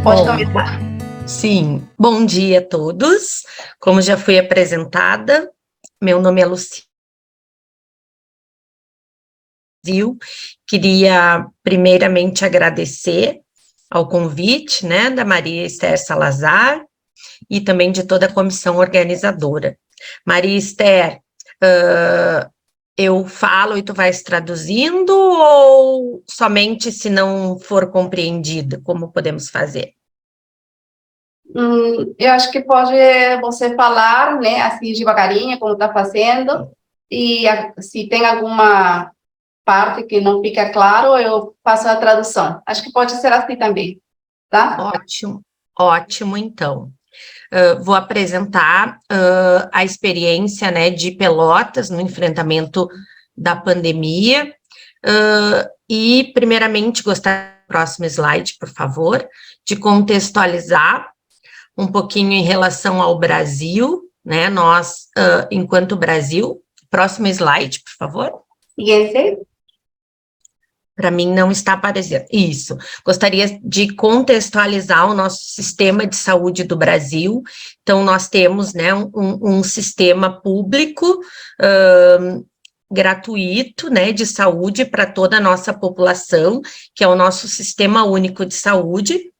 Pode Bom, começar. sim, bom dia a todos. Como já fui apresentada, meu nome é Lucia. Queria primeiramente agradecer ao convite, né, da Maria Esther Salazar e também de toda a comissão organizadora. Maria Esther, eu falo e tu vais traduzindo ou somente se não for compreendido, como podemos fazer? Eu acho que pode você falar, né, assim devagarinho, como está fazendo, e se tem alguma parte que não fica claro, eu faço a tradução. Acho que pode ser assim também, tá? Ótimo, ótimo, então. Vou apresentar a experiência, né, de Pelotas no enfrentamento da pandemia. E, primeiramente, gostaria, próximo slide, por favor, de contextualizar um pouquinho em relação ao Brasil, né, nós, enquanto Brasil. Próximo slide, por favor. Siguiente. Para mim não está aparecendo. Isso. Gostaria de contextualizar o nosso sistema de saúde do Brasil. Então, nós temos, né, um sistema público gratuito, né, de saúde para toda a nossa população, que é o nosso Sistema Único de Saúde.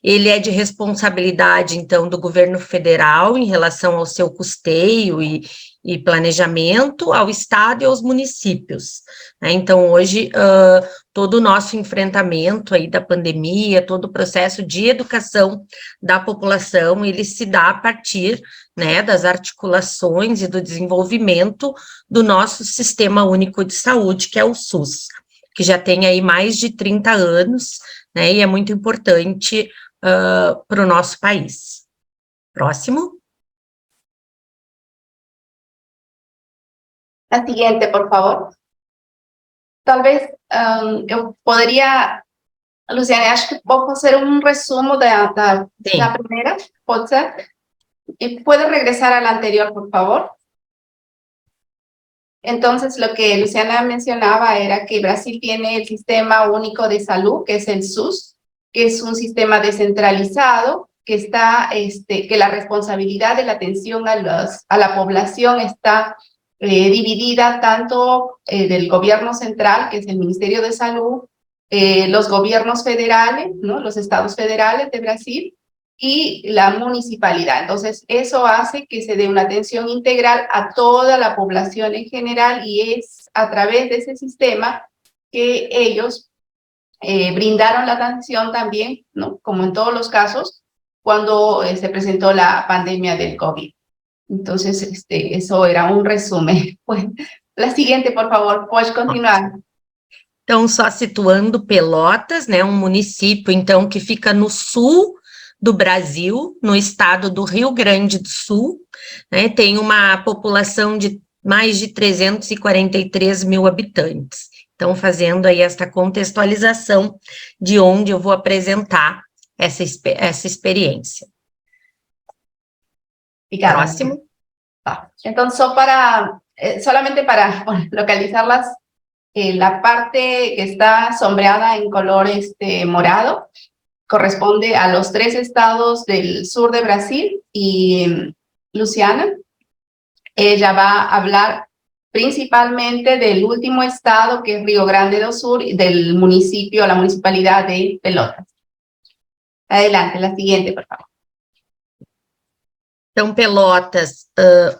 Ele é de responsabilidade, então, do governo federal em relação ao seu custeio e planejamento, ao estado e aos municípios, né? Então, hoje, todo o nosso enfrentamento aí da pandemia, todo o processo de educação da população, ele se dá a partir, né, das articulações e do desenvolvimento do nosso Sistema Único de Saúde, que é o SUS, que já tem aí mais de 30 anos, né, e é muito importante para o nosso país. Próximo. La siguiente, por favor. Tal vez eu poderia, Luciane, acho que vou fazer um resumo da Sim. primeira, pode ser? E pode regressar a la anterior, por favor. Entonces, lo que Luciana mencionaba era que Brasil tiene el Sistema Único de Salud, que es el SUS, que es un sistema descentralizado, que está, que la responsabilidad de la atención a la población está dividida tanto del gobierno central, que es el Ministerio de Salud, los gobiernos federales, ¿no? Los estados federales de Brasil, y la municipalidad. Entonces, eso hace que se dé una atención integral a toda la población en general y es a través de ese sistema que ellos brindaron la atención también, ¿no? Como en todos los casos, cuando se presentó la pandemia del COVID. Entonces, eso era un resumen. Pues, la siguiente, por favor, puedes continuar. Então, só situando Pelotas, né, um município, então, que fica no sul do Brasil, no estado do Rio Grande do Sul, né, tem uma população de mais de 343 mil habitantes. Então, fazendo aí esta contextualização de onde eu vou apresentar essa experiência. Próximo. Entonces, solamente para localizarlas, la parte que está sombreada en color morado corresponde a los 3 estados del sur de Brasil y Luciana, ella va a hablar principalmente del último estado que es Río Grande do Sur, del municipio, la municipalidad de Pelotas. Adelante, la siguiente, por favor. Então, Pelotas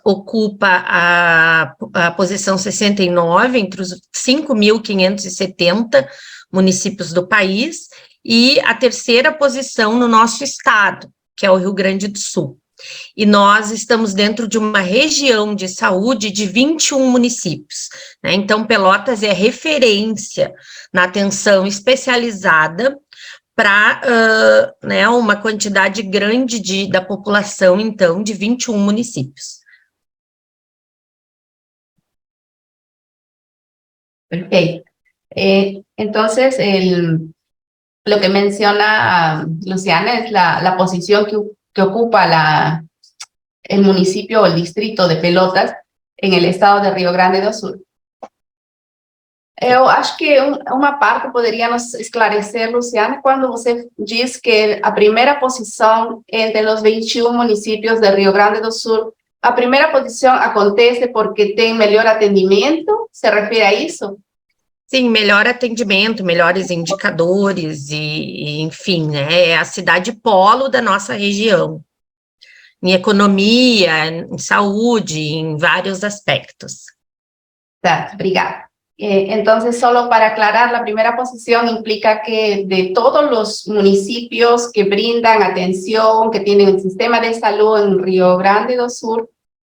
ocupa a posição 69 entre os 5.570 municípios do país e a terceira posição no nosso estado, que é o Rio Grande do Sul. E nós estamos dentro de uma região de saúde de 21 municípios, né? Então, Pelotas é referência na atenção especializada para né, uma quantidade grande da população, então, de 21 municípios. Perfecto. Entonces, lo que menciona Luciana es la posición que ocupa el municipio o el distrito de Pelotas en el estado de Río Grande do Sur. Eu acho que uma parte poderia nos esclarecer, Luciana, quando você diz que a primeira posição entre os 21 municípios de Rio Grande do Sul, a primeira posição acontece porque tem melhor atendimento? Se refere a isso? Sim, melhor atendimento, melhores indicadores enfim, né, é a cidade polo da nossa região, em economia, em saúde, em vários aspectos. Tá, obrigada. Entonces, solo para aclarar, la primera posición implica que de todos los municipios que brindan atención, que tienen el sistema de salud en Río Grande do Sur,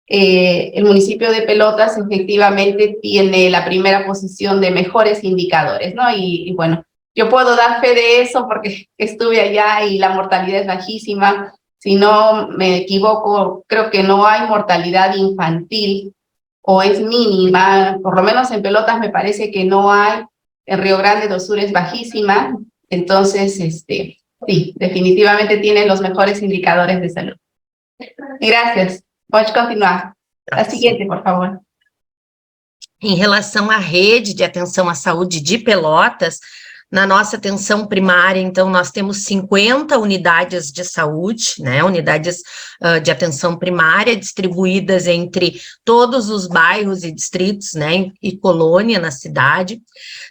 el municipio de Pelotas efectivamente tiene la primera posición de mejores indicadores, ¿no? Y bueno, yo puedo dar fe de eso porque estuve allá y la mortalidad es bajísima. Si no me equivoco, creo que no hay mortalidad infantil o es mínima, por lo menos en Pelotas me parece que no hay, en Río Grande do Sur es bajísima, entonces, sí, definitivamente tienen los mejores indicadores de salud. Gracias. Pode continuar. A seguinte, por favor. Em relação à rede de atenção à saúde de Pelotas, na nossa atenção primária, então, nós temos 50 unidades de saúde, né, unidades de atenção primária, distribuídas entre todos os bairros e distritos, né, e colônia na cidade.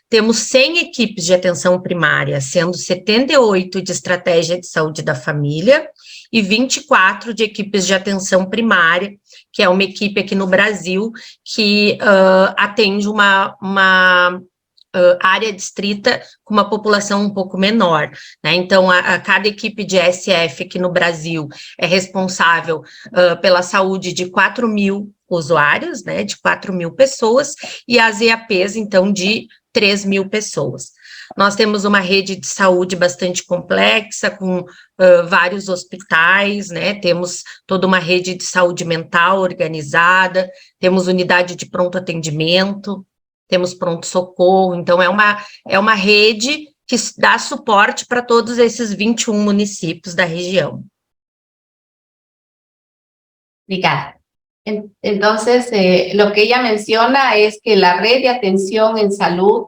Temos 100 equipes de atenção primária, sendo 78 de estratégia de saúde da família e 24 de equipes de atenção primária, que é uma equipe aqui no Brasil que atende uma área distrita com uma população um pouco menor, né? Então, cada equipe de SF aqui no Brasil é responsável pela saúde de 4.000 usuários, né? De 4.000 pessoas, e as EAPs, então, de 3.000 pessoas. Nós temos uma rede de saúde bastante complexa, com vários hospitais, né? Temos toda uma rede de saúde mental organizada, temos unidade de pronto atendimento, temos pronto-socorro, então é uma rede que dá suporte para todos esses 21 municípios da região. Obrigada. Entonces, lo que ella menciona es que la red de atención en salud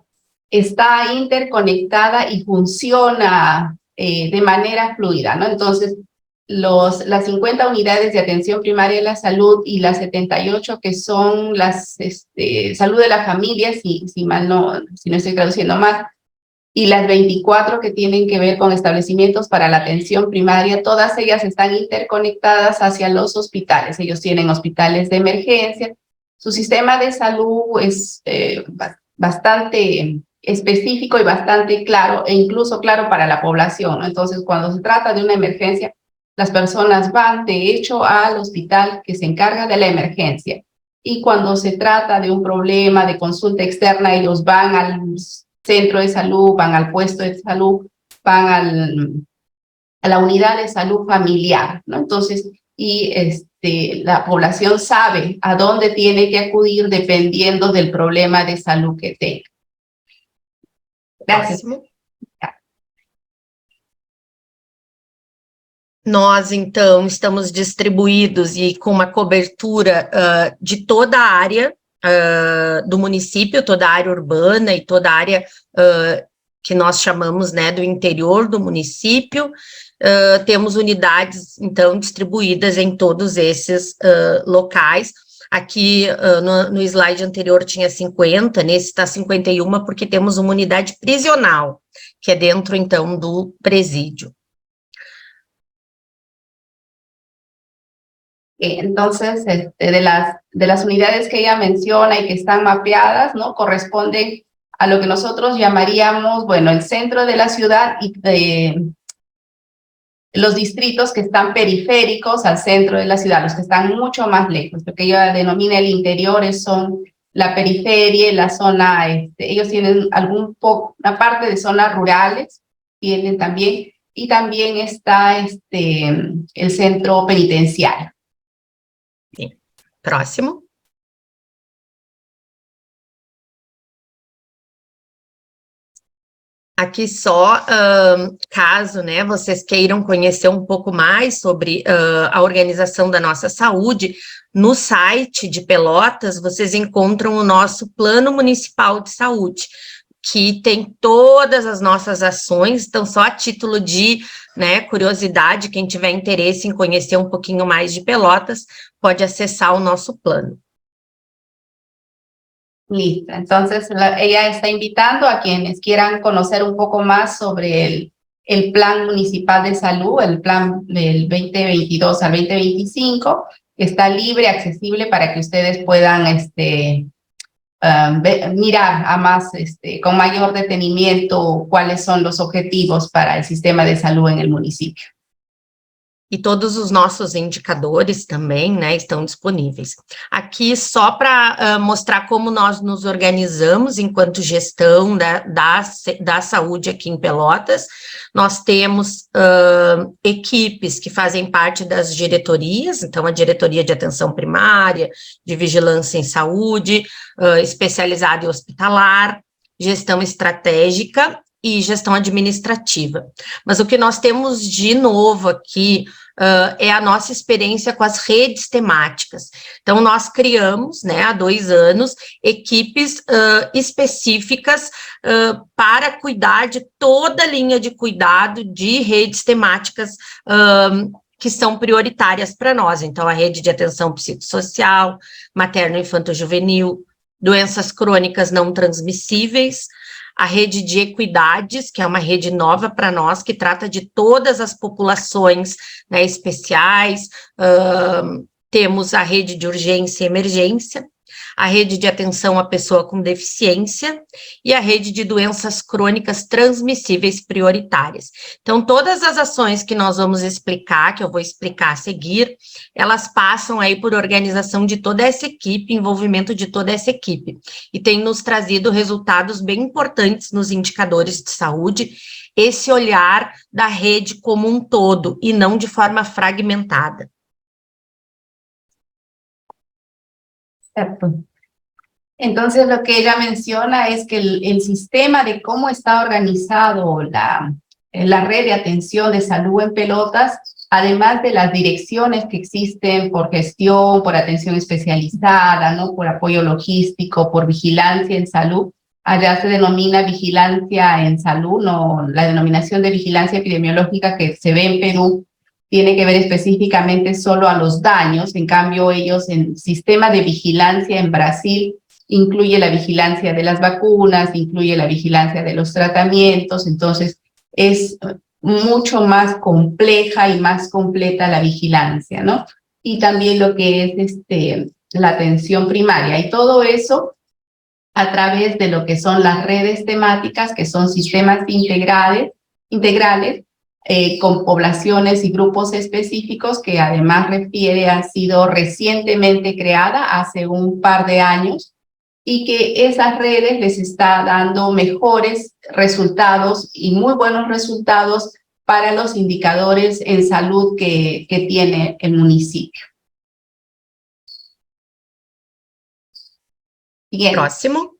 está interconectada y funciona de manera fluida, ¿no? Entonces, las 50 unidades de atención primaria de la salud y las 78 que son las salud de la familia, si no estoy traduciendo mal, y las 24 que tienen que ver con establecimientos para la atención primaria, todas ellas están interconectadas hacia los hospitales. Ellos tienen hospitales de emergencia. Su sistema de salud es bastante específico y bastante claro, e incluso claro para la población, ¿no? Entonces, cuando se trata de una emergencia, las personas van, de hecho, al hospital que se encarga de la emergencia. Y cuando se trata de un problema de consulta externa, ellos van al centro de salud, van al puesto de salud, van a la unidad de salud familiar, ¿no? Entonces, la población sabe a dónde tiene que acudir dependiendo del problema de salud que tenga. Gracias. Nós, então, estamos distribuídos e com uma cobertura de toda a área do município, toda a área urbana e toda a área que nós chamamos, né, do interior do município. Temos unidades, então, distribuídas em todos esses locais. Aqui, no slide anterior, tinha 50, nesse está 51, porque temos uma unidade prisional, que é dentro, então, do presídio. Entonces, de las unidades que ella menciona y que están mapeadas, ¿no? Corresponden a lo que nosotros llamaríamos, bueno, el centro de la ciudad y los distritos que están periféricos al centro de la ciudad, los que están mucho más lejos, lo que ella denomina el interior son la periferia, la zona, ellos tienen una parte de zonas rurales, tienen también, y también está el centro penitenciario. Próximo. Aqui só, caso, né, vocês queiram conhecer um pouco mais sobre a organização da nossa saúde, no site de Pelotas, vocês encontram o nosso Plano Municipal de Saúde, que tem todas as nossas ações, então só a título de, né, curiosidade, quem tiver interesse em conhecer um pouquinho mais de Pelotas, pode acessar o nosso plano. Listo. Entonces, ella está invitando a quienes quieran conocer un poco más sobre el Plan Municipal de Salud, el plan del 2022 al 2025, que está libre, accesible para que ustedes puedan mirar a más, con mayor detenimiento cuáles son los objetivos para el sistema de salud en el municipio. E todos os nossos indicadores também, né, estão disponíveis. Aqui só para mostrar como nós nos organizamos enquanto gestão da saúde aqui em Pelotas. Nós temos equipes que fazem parte das diretorias, então a diretoria de atenção primária, de vigilância em saúde, especializada em hospitalar, gestão estratégica e gestão administrativa. Mas o que nós temos de novo aqui é a nossa experiência com as redes temáticas. Então, nós criamos, né, há 2 anos, equipes específicas para cuidar de toda a linha de cuidado de redes temáticas que são prioritárias para nós. Então, a rede de atenção psicossocial, materno-infanto-juvenil, doenças crônicas não transmissíveis, a rede de equidades, que é uma rede nova para nós, que trata de todas as populações, né, especiais, temos a rede de urgência e emergência, a rede de atenção à pessoa com deficiência e a rede de doenças crônicas transmissíveis prioritárias. Então, todas as ações que nós vamos explicar, que eu vou explicar a seguir, elas passam aí por organização de toda essa equipe, envolvimento de toda essa equipe, e tem nos trazido resultados bem importantes nos indicadores de saúde, esse olhar da rede como um todo, e não de forma fragmentada. Exacto. Entonces, lo que ella menciona es que el sistema de cómo está organizado la red de atención de salud en Pelotas, además de las direcciones que existen por gestión, por atención especializada, ¿no? Por apoyo logístico, por vigilancia en salud, allá se denomina vigilancia en salud, no, la denominación de vigilancia epidemiológica que se ve en Perú tiene que ver específicamente solo a los daños, en cambio ellos en sistema de vigilancia en Brasil incluye la vigilancia de las vacunas, incluye la vigilancia de los tratamientos, entonces es mucho más compleja y más completa la vigilancia, ¿no? Y también lo que es la atención primaria, y todo eso a través de lo que son las redes temáticas, que son sistemas integrales, con poblaciones y grupos específicos, que además refiere ha sido recientemente creada hace un par de años, y que esas redes les está dando mejores resultados y muy buenos resultados para los indicadores en salud que tiene el municipio. Bien. Próximo.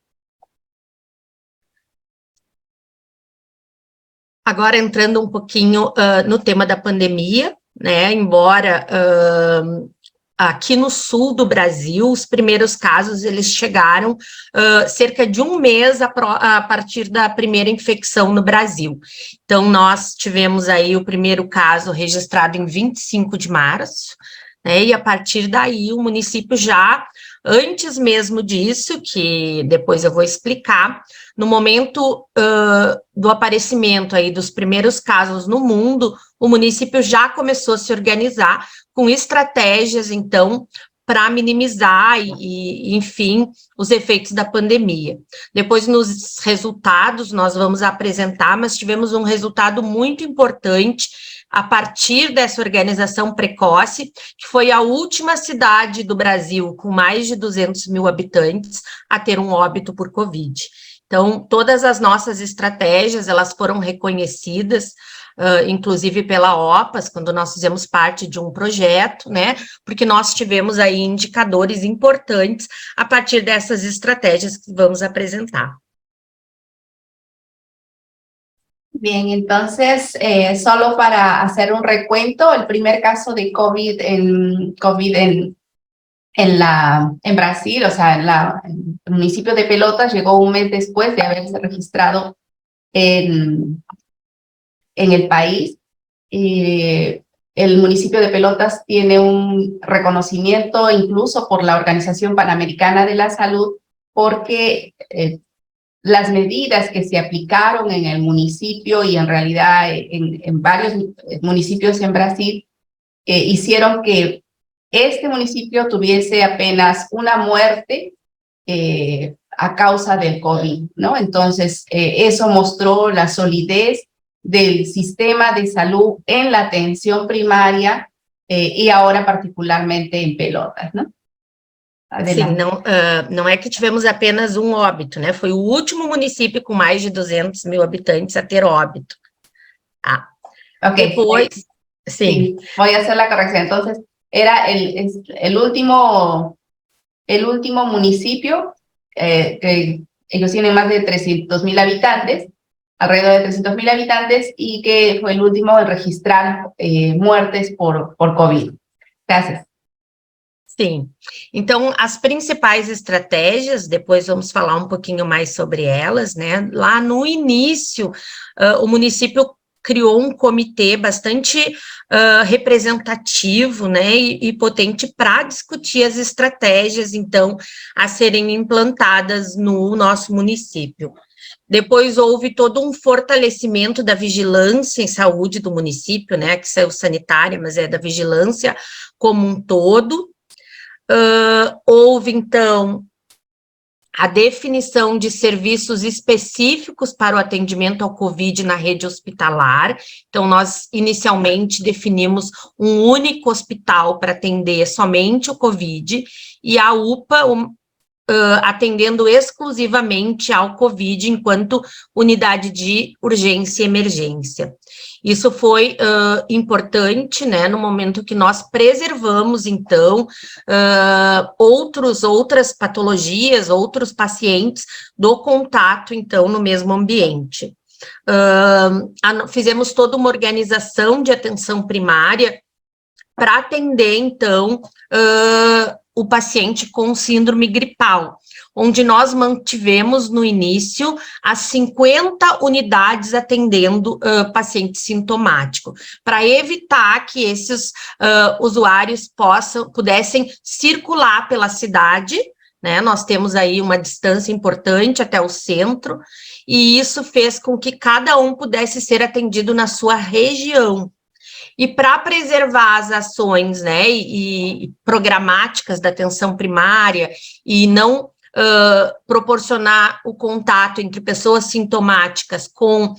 Agora, entrando um pouquinho no tema da pandemia, né, embora aqui no sul do Brasil, os primeiros casos, eles chegaram cerca de um mês a partir da primeira infecção no Brasil. Então, nós tivemos aí o primeiro caso registrado em 25 de março, né, e a partir daí o município já, antes mesmo disso, que depois eu vou explicar, no momento do aparecimento aí dos primeiros casos no mundo, o município já começou a se organizar com estratégias, então, para minimizar e, enfim, os efeitos da pandemia. Depois, nos resultados, nós vamos apresentar, mas tivemos um resultado muito importante a partir dessa organização precoce, que foi a última cidade do Brasil com mais de 200 mil habitantes a ter um óbito por Covid. Então, todas as nossas estratégias, elas foram reconhecidas, inclusive pela OPAS, quando nós fizemos parte de um projeto, né, porque nós tivemos aí indicadores importantes a partir dessas estratégias que vamos apresentar. Bien, entonces, solo para hacer un recuento, el primer caso de COVID en Brasil, o sea, en el municipio de Pelotas, llegó un mes después de haberse registrado en el país. El municipio de Pelotas tiene un reconocimiento incluso por la Organización Panamericana de la Salud, porque las medidas que se aplicaron en el municipio y en realidad en varios municipios en Brasil hicieron que este municipio tuviese apenas una muerte a causa del COVID, ¿no? Entonces, eso mostró la solidez del sistema de salud en la atención primária e agora particularmente em Pelotas, né? Sim, não é que tivemos apenas um óbito, né? Foi o último município com mais de 200 mil habitantes a ter óbito. Ah, okay. Depois, sim. Voy a hacer la corrección. Entonces, era el último municipio que ellos tienen más de 300.000 habitantes, alrededor de 300.000 habitantes, y que fue el último en registrar muertes por COVID. Gracias. Sim, então as principais estratégias, depois vamos falar um pouquinho mais sobre elas, né? Lá no início, o município criou um comitê bastante representativo, né, e potente para discutir as estratégias, então, a serem implantadas no nosso município. Depois houve todo um fortalecimento da vigilância em saúde do município, né, que saiu sanitária, mas é da vigilância como um todo. Houve, então, a definição de serviços específicos para o atendimento ao COVID na rede hospitalar. Então, nós inicialmente definimos um único hospital para atender somente o COVID, e a UPA atendendo exclusivamente ao COVID enquanto unidade de urgência e emergência. Isso foi importante, né, no momento que nós preservamos, então, outras patologias, outros pacientes do contato, então, no mesmo ambiente. Fizemos toda uma organização de atenção primária para atender, então, o paciente com síndrome gripal, onde nós mantivemos no início as 50 unidades atendendo paciente sintomático, para evitar que esses usuários pudessem circular pela cidade, né? Nós temos aí uma distância importante até o centro, e isso fez com que cada um pudesse ser atendido na sua região. E para preservar as ações, né, e programáticas da atenção primária e não proporcionar o contato entre pessoas sintomáticas com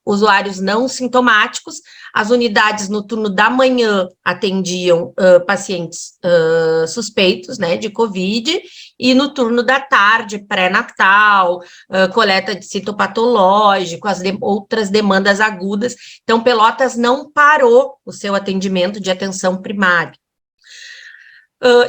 usuários não sintomáticos, as unidades no turno da manhã atendiam pacientes suspeitos, né, de COVID, e no turno da tarde, pré-natal, coleta de citopatológico, outras demandas agudas. Então, Pelotas não parou o seu atendimento de atenção primária.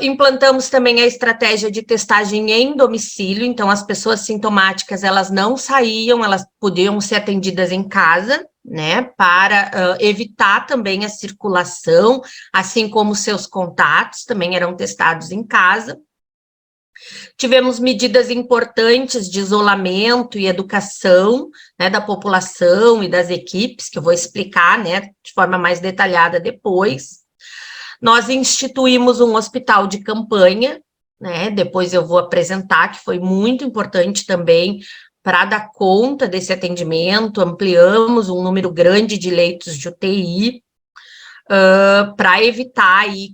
Implantamos também a estratégia de testagem em domicílio, então as pessoas sintomáticas, elas não saíam, elas podiam ser atendidas em casa, né, para evitar também a circulação, assim como seus contatos também eram testados em casa. Tivemos medidas importantes de isolamento e educação, né, da população e das equipes, que eu vou explicar, né, de forma mais detalhada depois. Nós instituímos um hospital de campanha, né, depois eu vou apresentar, que foi muito importante também para dar conta desse atendimento. Ampliamos um número grande de leitos de UTI, para evitar aí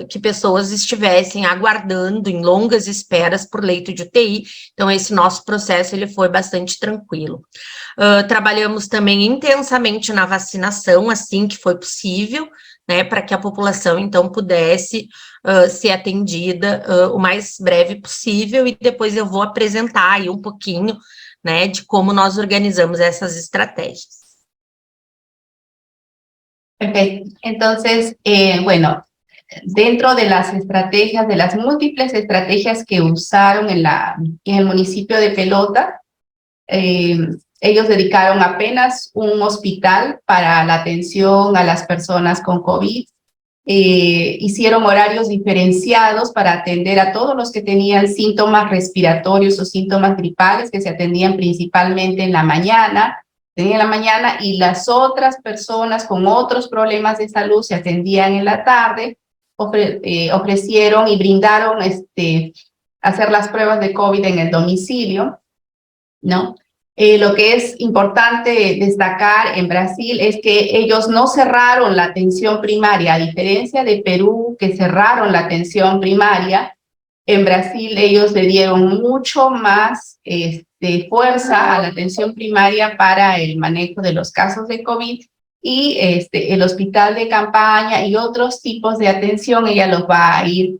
que pessoas estivessem aguardando em longas esperas por leito de UTI. Então, esse nosso processo ele foi bastante tranquilo. Trabalhamos também intensamente na vacinação, assim que foi possível, né, para que a população, então, pudesse ser atendida o mais breve possível, e depois eu vou apresentar aí um pouquinho, né, de como nós organizamos essas estratégias. Perfecto. Entonces, bueno, dentro de las estrategias, de las múltiples estrategias que usaron en el municipio de Pelota, ellos dedicaron apenas un hospital para la atención a las personas con COVID. Hicieron horarios diferenciados para atender a todos los que tenían síntomas respiratorios o síntomas gripales, que se atendían principalmente en la mañana, y las otras personas con otros problemas de salud se atendían en la tarde. Ofrecieron y brindaron hacer las pruebas de COVID en el domicilio, ¿no? Lo que es importante destacar en Brasil es que ellos no cerraron la atención primaria, a diferencia de Perú, que cerraron la atención primaria. En Brasil ellos le dieron mucho más fuerza a la atención primaria para el manejo de los casos de COVID, y el hospital de campaña y otros tipos de atención ella los va a ir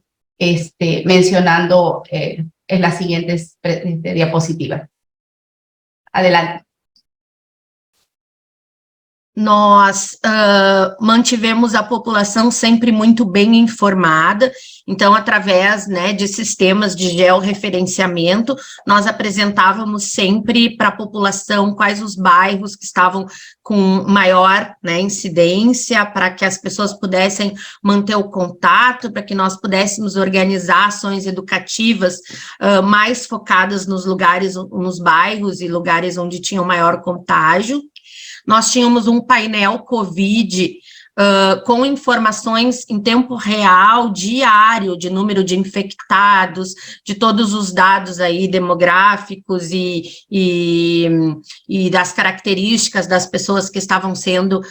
mencionando en las siguientes diapositivas. Adelante. Nós mantivemos a população sempre muito bem informada, então, através, né, de sistemas de georreferenciamento, nós apresentávamos sempre para a população quais os bairros que estavam com maior, né, incidência, para que as pessoas pudessem manter o contato, para que nós pudéssemos organizar ações educativas mais focadas nos lugares, nos bairros e lugares onde tinham maior contágio. Nós tínhamos um painel COVID com informações em tempo real, diário, de número de infectados, de todos os dados aí demográficos e das características das pessoas que estavam sendo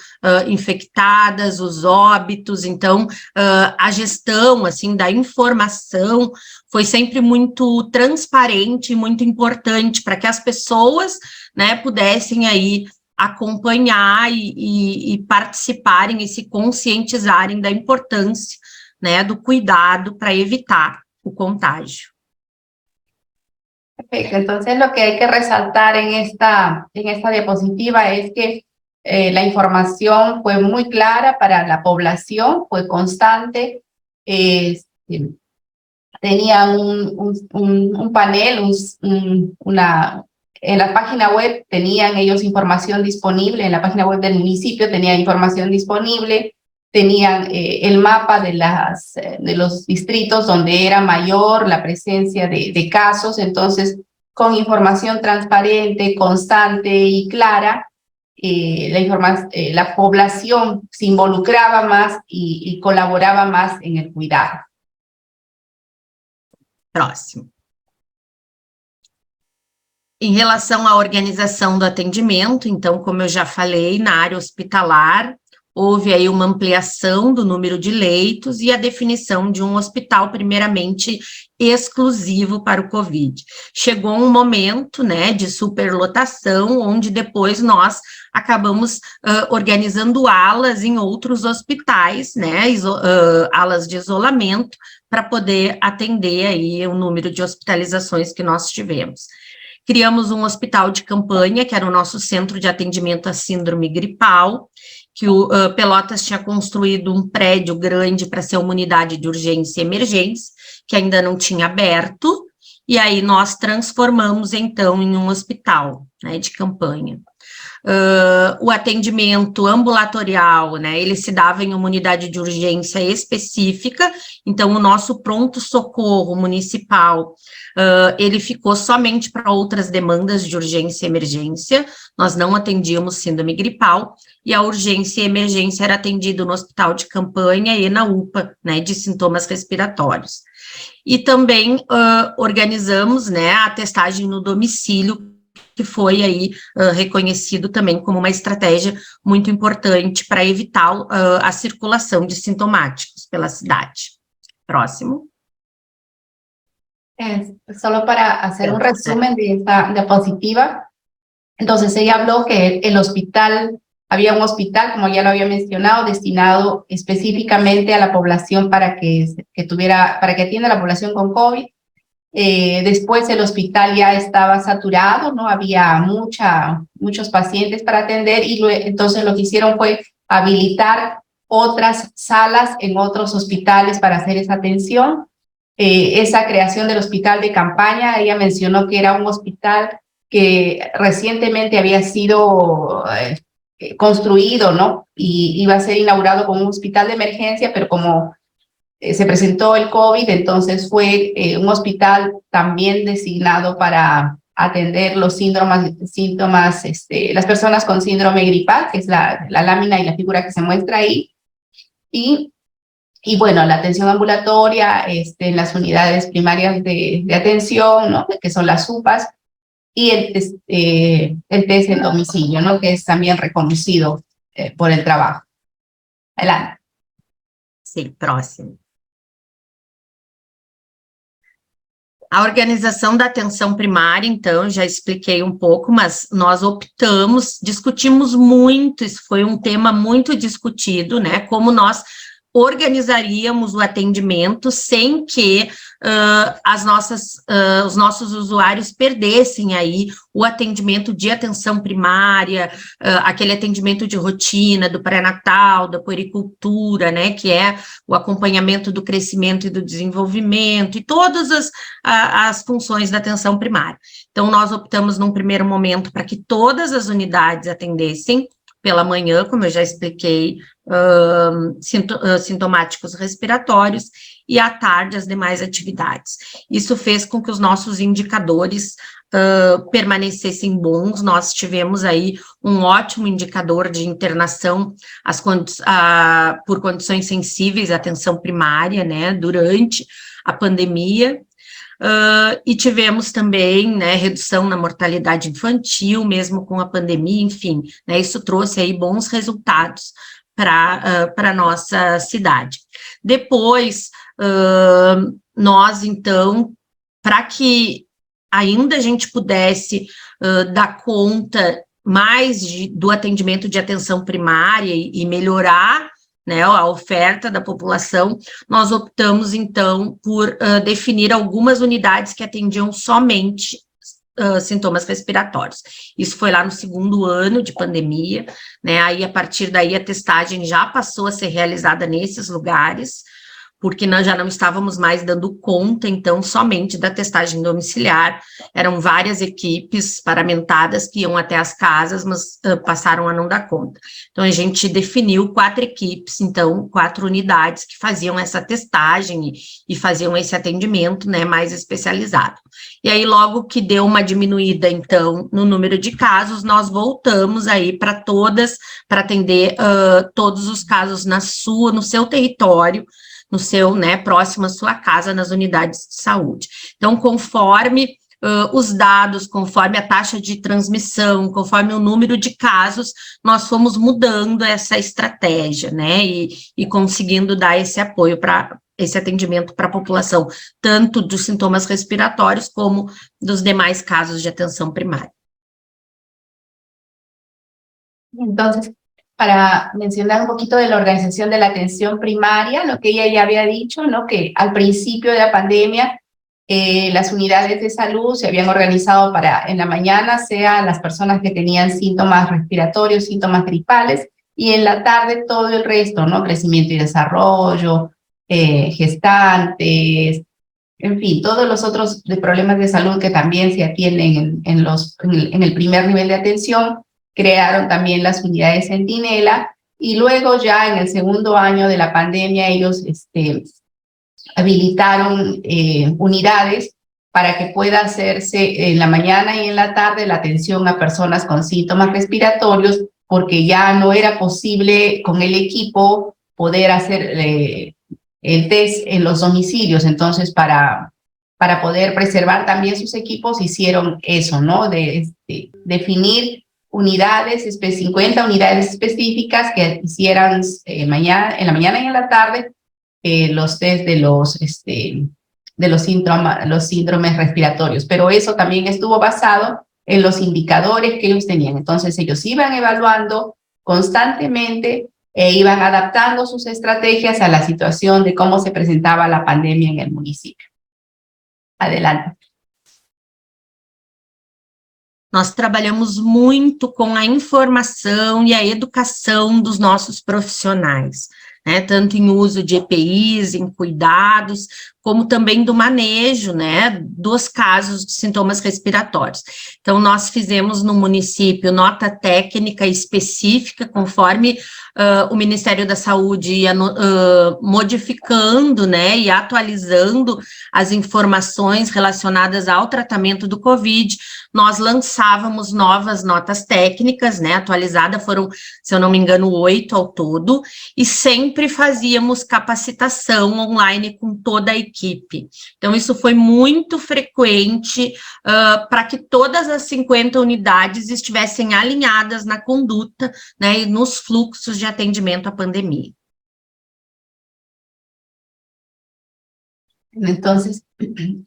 infectadas, os óbitos. Então, a gestão, assim, da informação foi sempre muito transparente e muito importante para que as pessoas, né, pudessem aí acompanhar e participarem e se conscientizarem da importância, né, do cuidado para evitar o contágio. Perfecto, entonces lo que hay que resaltar en esta diapositiva es que la información fue muy clara para la población, fue constante, tenía un panel, en la página web tenían ellos información disponible, en la página web del municipio tenían información disponible, tenían el mapa de los distritos donde era mayor la presencia de casos. Entonces, con información transparente, constante y clara, la población se involucraba más y colaboraba más en el cuidado. Próximo. Em relação à organização do atendimento, então, como eu já falei, na área hospitalar, houve aí uma ampliação do número de leitos e a definição de um hospital, primeiramente, exclusivo para o COVID. Chegou um momento, né, de superlotação, onde depois nós acabamos organizando alas em outros hospitais, né, alas de isolamento, para poder atender aí o número de hospitalizações que nós tivemos. Criamos um hospital de campanha, que era o nosso centro de atendimento à síndrome gripal, que o Pelotas tinha construído um prédio grande para ser uma unidade de urgência e emergência, que ainda não tinha aberto, e aí nós transformamos, então, em um hospital, né, de campanha. O atendimento ambulatorial, né, ele se dava em uma unidade de urgência específica, então o nosso pronto-socorro municipal, ele ficou somente para outras demandas de urgência e emergência, nós não atendíamos síndrome gripal, e a urgência e emergência era atendido no hospital de campanha e na UPA, né, de sintomas respiratórios. E também organizamos, né, a testagem no domicílio, que foi aí reconhecido também como uma estratégia muito importante para evitar a circulação de sintomáticos pela cidade. Próximo. Solo para hacer un resumen de esta diapositiva, entonces ella habló que el hospital, había un hospital, como ya lo había mencionado, destinado específicamente a la población para que atienda a la población con COVID. Después el hospital ya estaba saturado, no había muchos pacientes para atender, y entonces lo que hicieron fue habilitar otras salas en otros hospitales para hacer esa atención. Esa creación del hospital de campaña, ella mencionó que era un hospital que recientemente había sido construido, ¿no? Y iba a ser inaugurado como un hospital de emergencia, pero como se presentó el COVID, entonces fue un hospital también designado para atender los síntomas, las personas con síndrome gripal, que es la lámina y la figura que se muestra ahí, y bueno, la atención ambulatoria en las unidades primarias de atención, ¿no? Que son las UPAs, y el test en domicilio, ¿no? Que es también reconocido por el trabajo. Adelante. Sim, próximo. A organização da atenção primária, então, já expliquei um pouco, mas nós discutimos muito, isso foi um tema muito discutido, né, como nós organizaríamos o atendimento sem que os nossos usuários perdessem aí o atendimento de atenção primária, aquele atendimento de rotina do pré-natal, da puericultura, né, que é o acompanhamento do crescimento e do desenvolvimento e todas as funções da atenção primária. Então, nós optamos num primeiro momento para que todas as unidades atendessem pela manhã, como eu já expliquei, sintomáticos respiratórios, e à tarde as demais atividades. Isso fez com que os nossos indicadores permanecessem bons. Nós tivemos aí um ótimo indicador de internação por condições sensíveis à atenção primária, né, durante a pandemia, e tivemos também, né, redução na mortalidade infantil, mesmo com a pandemia, enfim, né, isso trouxe aí bons resultados para a nossa cidade. Depois, nós, então, para que ainda a gente pudesse dar conta mais do atendimento de atenção primária e melhorar, né, a oferta da população, nós optamos, então, por definir algumas unidades que atendiam somente sintomas respiratórios. Isso foi lá no segundo ano de pandemia, né, aí a partir daí a testagem já passou a ser realizada nesses lugares, porque nós já não estávamos mais dando conta, então, somente da testagem domiciliar. Eram várias equipes paramentadas que iam até as casas, mas passaram a não dar conta. Então, a gente definiu 4 equipes, então, 4 unidades que faziam essa testagem e faziam esse atendimento, né, mais especializado. E aí, logo que deu uma diminuída, então, no número de casos, nós voltamos aí para atender todos os casos no seu território, no seu, né, próximo à sua casa, nas unidades de saúde. Então, conforme os dados, conforme a taxa de transmissão, conforme o número de casos, nós fomos mudando essa estratégia, né, e conseguindo dar esse apoio para esse atendimento para a população, tanto dos sintomas respiratórios como dos demais casos de atenção primária. Entonces, para mencionar un poquito de la organización de la atención primaria, lo que ella ya había dicho, ¿no? Que al principio de la pandemia las unidades de salud se habían organizado para en la mañana sean las personas que tenían síntomas respiratorios, síntomas gripales, y en la tarde todo el resto, ¿no? Crecimiento y desarrollo, gestantes, en fin, todos los otros problemas de salud que también se atienden en el primer nivel de atención. Crearon también las unidades Centinela, y luego ya en el segundo año de la pandemia ellos habilitaron unidades para que pueda hacerse en la mañana y en la tarde la atención a personas con síntomas respiratorios, porque ya no era posible con el equipo poder hacer el test en los domicilios. Entonces, para poder preservar también sus equipos, hicieron eso, ¿no? De definir unidades, 50 unidades específicas que hicieran en la mañana y en la tarde los test de los síndromes respiratorios. Pero eso también estuvo basado en los indicadores que ellos tenían. Entonces ellos iban evaluando constantemente e iban adaptando sus estrategias a la situación de cómo se presentaba la pandemia en el municipio. Adelante. Nós trabalhamos muito com a informação e a educação dos nossos profissionais, né, tanto em uso de EPIs, em cuidados, como também do manejo, né, dos casos de sintomas respiratórios. Então, nós fizemos no município nota técnica específica, conforme o Ministério da Saúde ia modificando, né, e atualizando as informações relacionadas ao tratamento do COVID, nós lançávamos novas notas técnicas, né, atualizadas, foram, se eu não me engano, 8 ao todo, e sempre fazíamos capacitação online com toda a equipe. Então, isso foi muito frequente para que todas as 50 unidades estivessem alinhadas na conduta, né, e nos fluxos de atendimento à pandemia. Entonces,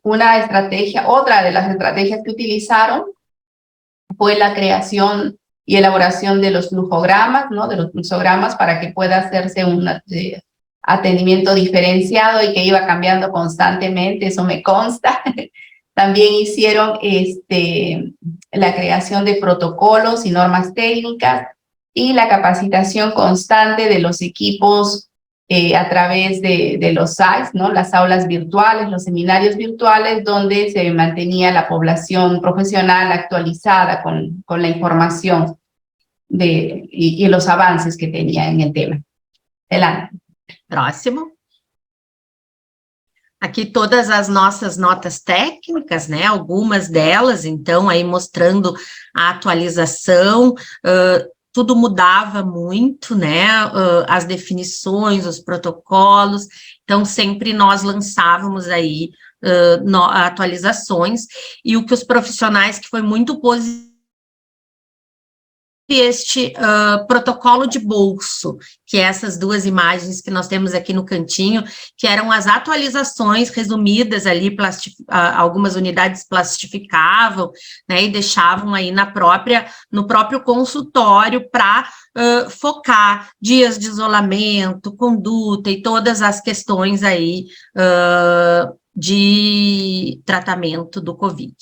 otra de las estrategias que utilizaron fue la creación y elaboración de los flujogramas, ¿no? De los fluxogramas para que pueda hacerse un atendimiento diferenciado y que iba cambiando constantemente, eso me consta. También hicieron la creación de protocolos y normas técnicas y la capacitación constante de los equipos a través de los sites, ¿no? Las aulas virtuales, los seminarios virtuales, donde se mantenía la población profesional actualizada con la información y los avances que tenía en el tema. Adelante. Próximo. Aqui todas as nossas notas técnicas, né, algumas delas, então, aí mostrando a atualização, tudo mudava muito, né, as definições, os protocolos, então sempre nós lançávamos aí atualizações, e o que os profissionais, que foi muito positivo, este protocolo de bolso, que é essas duas imagens que nós temos aqui no cantinho, que eram as atualizações resumidas ali, algumas unidades plastificavam, né, e deixavam aí no próprio consultório para focar dias de isolamento, conduta e todas as questões aí de tratamento do COVID.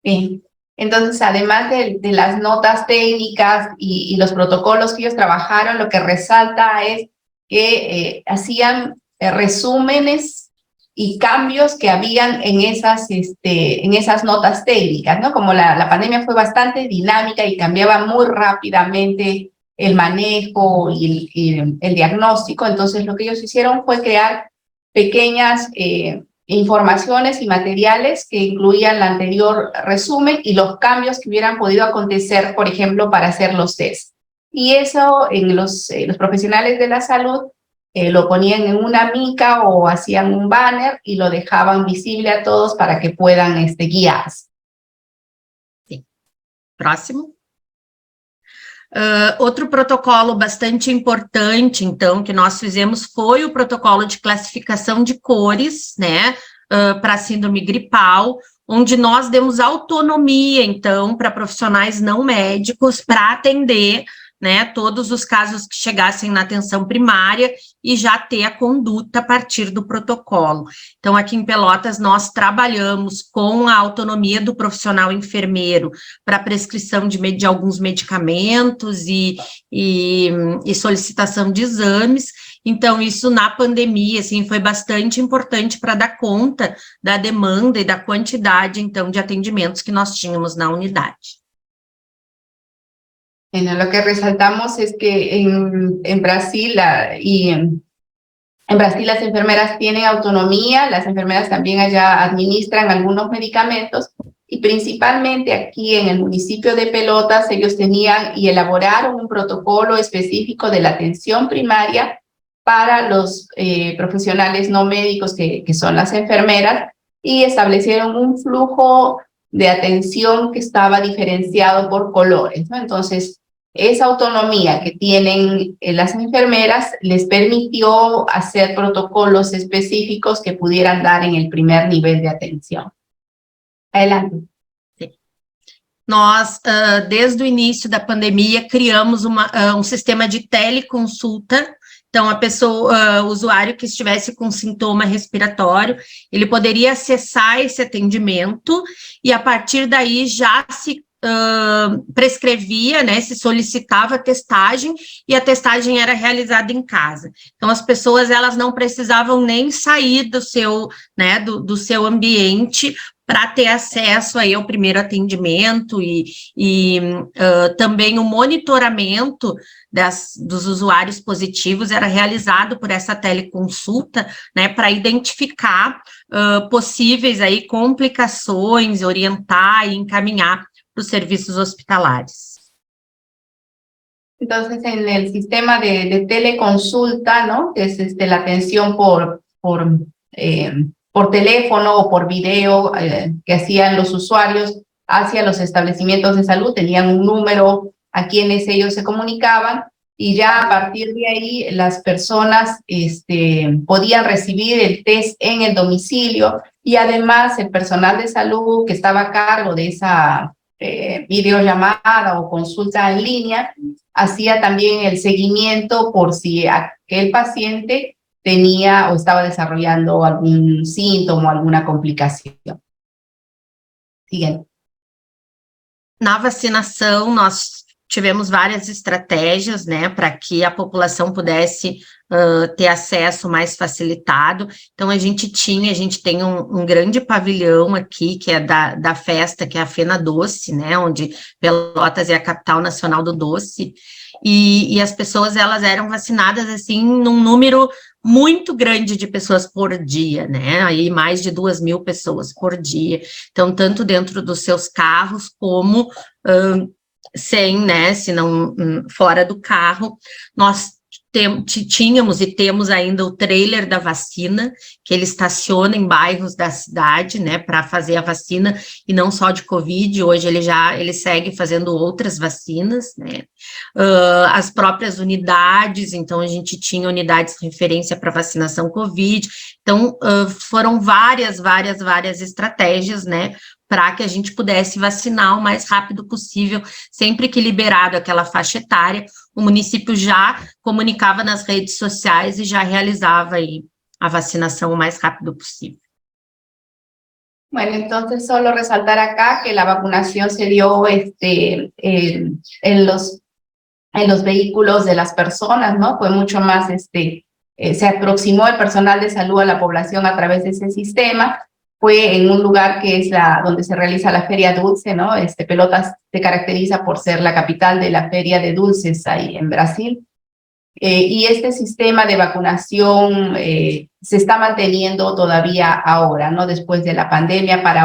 Bem. Entonces, además de las notas técnicas y los protocolos que ellos trabajaron, lo que resalta es que hacían resúmenes y cambios que habían en esas notas técnicas, ¿no? Como la pandemia fue bastante dinámica y cambiaba muy rápidamente el manejo y el diagnóstico, entonces lo que ellos hicieron fue crear pequeñas informaciones y materiales que incluían el anterior resumen y los cambios que hubieran podido acontecer, por ejemplo, para hacer los test. Y eso en los profesionales de la salud lo ponían en una mica o hacían un banner y lo dejaban visible a todos para que puedan guiarse. Sí. Próximo. Outro protocolo bastante importante, então, que nós fizemos foi o protocolo de classificação de cores, né, para síndrome gripal, onde nós demos autonomia, então, para profissionais não médicos para atender, né, todos os casos que chegassem na atenção primária e já ter a conduta a partir do protocolo. Então, aqui em Pelotas, nós trabalhamos com a autonomia do profissional enfermeiro para prescrição de alguns medicamentos e solicitação de exames. Então, isso na pandemia, assim, foi bastante importante para dar conta da demanda e da quantidade, então, de atendimentos que nós tínhamos na unidade. Bueno, lo que resaltamos es que en Brasil en Brasil las enfermeras tienen autonomía, las enfermeras también allá administran algunos medicamentos y principalmente aquí en el municipio de Pelotas ellos tenían y elaboraron un protocolo específico de la atención primaria para los profesionales no médicos que son las enfermeras y establecieron un flujo de atención que estaba diferenciado por colores, ¿no? Entonces, esa autonomía que tienen las enfermeras les permitió hacer protocolos específicos que pudieran dar en el primer nivel de atención. Adelante. Nós, desde o início da pandemia, criamos um sistema de teleconsulta. Então, o usuário que estivesse com sintoma respiratório, ele poderia acessar esse atendimento e, a partir daí, já se prescrevia, né, se solicitava testagem e a testagem era realizada em casa. Então, as pessoas, elas não precisavam nem sair do seu, né, do seu ambiente para ter acesso aí ao primeiro atendimento e também o monitoramento dos usuários positivos era realizado por essa teleconsulta, né, para identificar possíveis aí complicações, orientar e encaminhar los servicios hospitalares. Entonces, en el sistema de teleconsulta, ¿no? Que es la atención por teléfono o por video que hacían los usuarios hacia los establecimientos de salud, tenían un número a quienes ellos se comunicaban y ya a partir de ahí las personas podían recibir el test en el domicilio y además el personal de salud que estaba a cargo de esa videollamada o consulta en línea, hacía también el seguimiento por si aquel paciente tenía o estaba desarrollando algún síntoma o alguna complicación. Siguiente. Na vacinação, nós tivemos várias estratégias, né, para que a população pudesse ter acesso mais facilitado. Então, a gente tem um grande pavilhão aqui, que é da festa, que é a Fena Doce, né, onde Pelotas é a capital nacional do doce, e as pessoas, elas eram vacinadas, assim, num número muito grande de pessoas por dia, né, aí mais de 2.000 pessoas por dia, então, tanto dentro dos seus carros, como sem, né, se não fora do carro. Nós tínhamos e temos ainda o trailer da vacina, que ele estaciona em bairros da cidade, né, para fazer a vacina, e não só de Covid, hoje ele segue fazendo outras vacinas, né, as próprias unidades, então a gente tinha unidades de referência para vacinação Covid, então foram várias estratégias, né, para que a gente pudesse vacinar o mais rápido possível, sempre que liberado aquela faixa etária, o município já comunicava nas redes sociais e já realizava aí a vacinação o mais rápido possível. Bueno, entonces solo resaltar acá que la vacunación se dio en los vehículos de las personas, ¿no? Fue mucho más, se aproximó el personal de salud a la población a través de ese sistema. Fue en un lugar que es donde se realiza la Feria Dulce, ¿no? Pelotas se caracteriza por ser la capital de la Feria de Dulces ahí en Brasil. Y este sistema de vacunación se está manteniendo todavía ahora, ¿no? Después de la pandemia para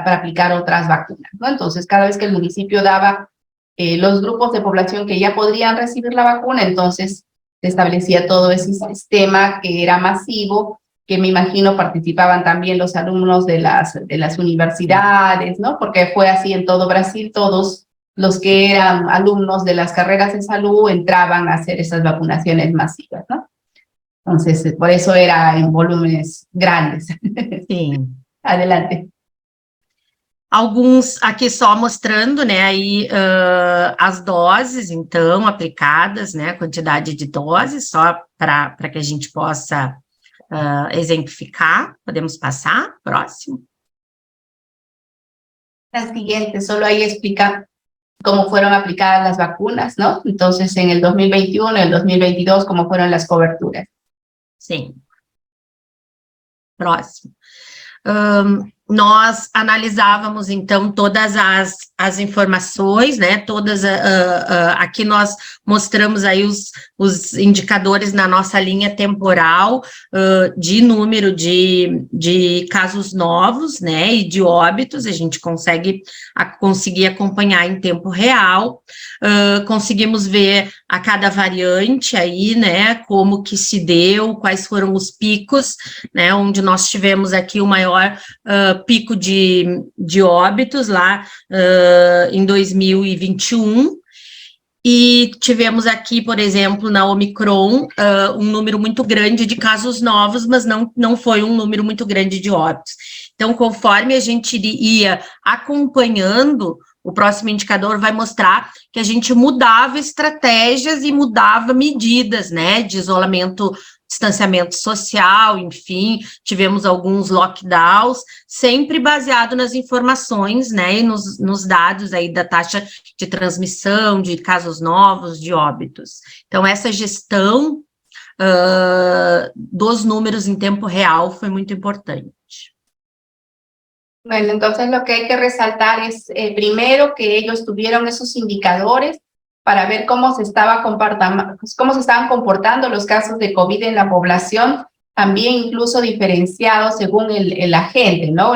aplicar otras vacunas, ¿no? Entonces, cada vez que el municipio daba los grupos de población que ya podrían recibir la vacuna, entonces se establecía todo ese sistema que era masivo, que me imagino participaban también los alumnos de las universidades, ¿no? Porque fue así en todo Brasil, todos los que eran alumnos de las carreras de salud entraban a hacer esas vacunaciones masivas, ¿no? Entonces, por eso era en volúmenes grandes. Sí. Adelante. Alguns aqui só mostrando, né, aí as doses, então, aplicadas, né, a quantidade de doses, só para que a gente possa exemplificar. Podemos pasar, próximo. La siguiente, solo ahí explica cómo fueron aplicadas las vacunas, ¿no? Entonces, en el 2021, en el 2022, cómo fueron las coberturas. Sim. Próximo. Nós analisávamos, então, todas as informações, né, aqui nós mostramos aí os indicadores na nossa linha temporal de número de casos novos, né, e de óbitos, a gente conseguir acompanhar em tempo real, conseguimos ver a cada variante aí, né, como que se deu, quais foram os picos, né, onde nós tivemos aqui o maior pico de óbitos lá em 2021, e tivemos aqui, por exemplo, na Omicron, um número muito grande de casos novos, mas não foi um número muito grande de óbitos. Então, conforme a gente ia acompanhando, o próximo indicador vai mostrar que a gente mudava estratégias e mudava medidas, né, de isolamento distanciamento social, enfim, tivemos alguns lockdowns, sempre baseado nas informações, né, e nos dados aí da taxa de transmissão, de casos novos, de óbitos. Então, essa gestão dos números em tempo real foi muito importante. Bueno, entonces lo que hay que resaltar es, primero, que ellos tuvieron esos indicadores para ver cómo se estaban comportando los casos de COVID en la población, también incluso diferenciados según el agente, ¿no?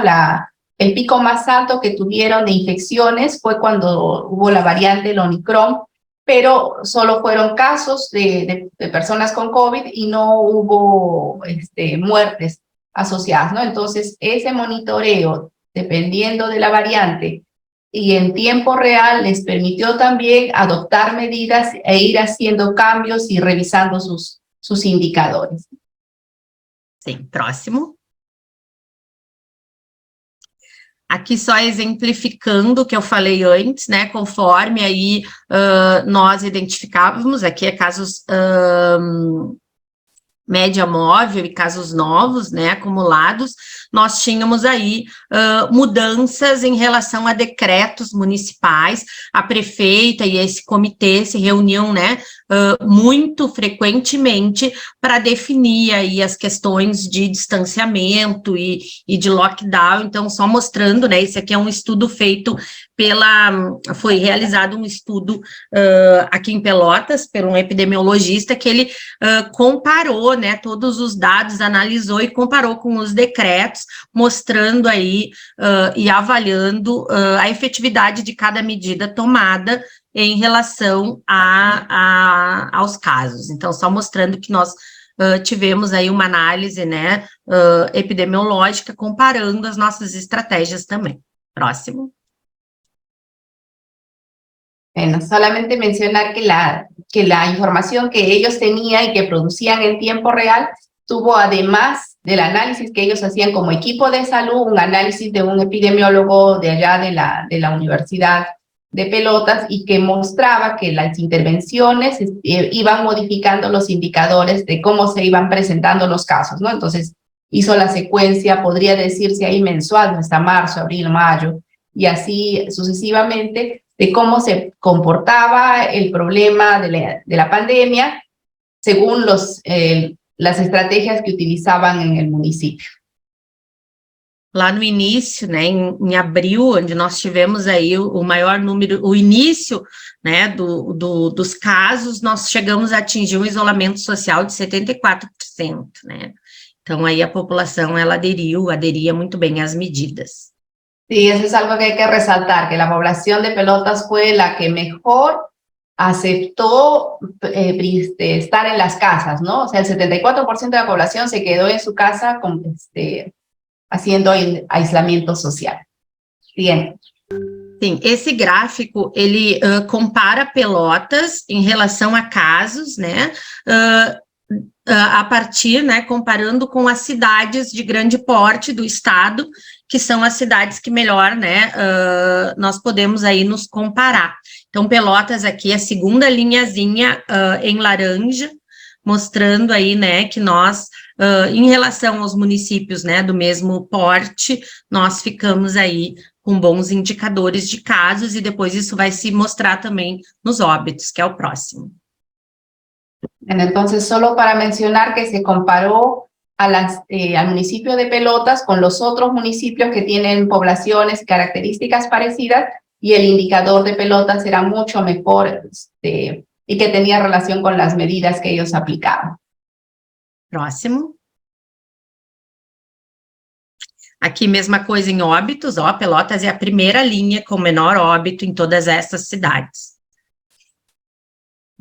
El pico más alto que tuvieron de infecciones fue cuando hubo la variante del Omicron, pero solo fueron casos de personas con COVID y no hubo muertes asociadas, ¿no? Entonces, ese monitoreo, dependiendo de la variante y en tiempo real, les permitió también adoptar medidas e ir haciendo cambios y revisando sus indicadores. Sim, próximo. Aqui só exemplificando o que eu falei antes, né, conforme aí nós identificávamos, aqui é casos média móvel e casos novos, né, acumulados, nós tínhamos aí mudanças em relação a decretos municipais, a prefeita e esse comitê se reuniam, né, muito frequentemente para definir aí as questões de distanciamento e de lockdown. Então, só mostrando, né, esse aqui é um estudo feito foi realizado um estudo aqui em Pelotas, por um epidemiologista, que ele comparou, né, todos os dados, analisou e comparou com os decretos, mostrando aí e avaliando a efetividade de cada medida tomada em relação aos casos. Então, só mostrando que nós tivemos aí uma análise, né, epidemiológica, comparando as nossas estratégias também. Próximo. Bueno, solamente mencionar que la información que ellos tenían y que producían en tiempo real tuvo, además del análisis que ellos hacían como equipo de salud, un análisis de un epidemiólogo de allá de la Universidad de Pelotas, y que mostraba que las intervenciones iban modificando los indicadores de cómo se iban presentando los casos, ¿no? Entonces hizo la secuencia, podría decirse ahí mensual, hasta marzo, abril, mayo, y así sucesivamente, de cómo se comportaba el problema de la pandemia según las estrategias que utilizaban en el município. Lá no início, né, em abril, onde nós tivemos aí o maior número, o início, né, dos casos, nós chegamos a atingir um isolamento social de 74%, né? Então, aí a população, ela aderia muito bem às medidas. Sí, eso es algo que hay que resaltar, que la población de Pelotas fue la que mejor aceptó estar en las casas, ¿no? O sea, el 74% de la población se quedó en su casa haciendo aislamiento social. Bien. Sim, esse gráfico, ele compara Pelotas em relação a casos, né, a partir, né, comparando com as cidades de grande porte do estado, que são as cidades que melhor, né, nós podemos aí nos comparar. Então, Pelotas aqui é a segunda linhazinha em laranja, mostrando aí, né, que nós, em relação aos municípios, né, do mesmo porte, nós ficamos aí com bons indicadores de casos, e depois isso vai se mostrar também nos óbitos, que é o próximo. Entonces, solo para mencionar que se comparó al municipio de Pelotas con los otros municipios que tienen poblaciones y características parecidas, y el indicador de Pelotas era mucho mejor y que tenía relación con las medidas que ellos aplicaban. Próximo. Aqui, mesma coisa em óbitos, ó, Pelotas é a primeira linha com menor óbito em todas essas cidades.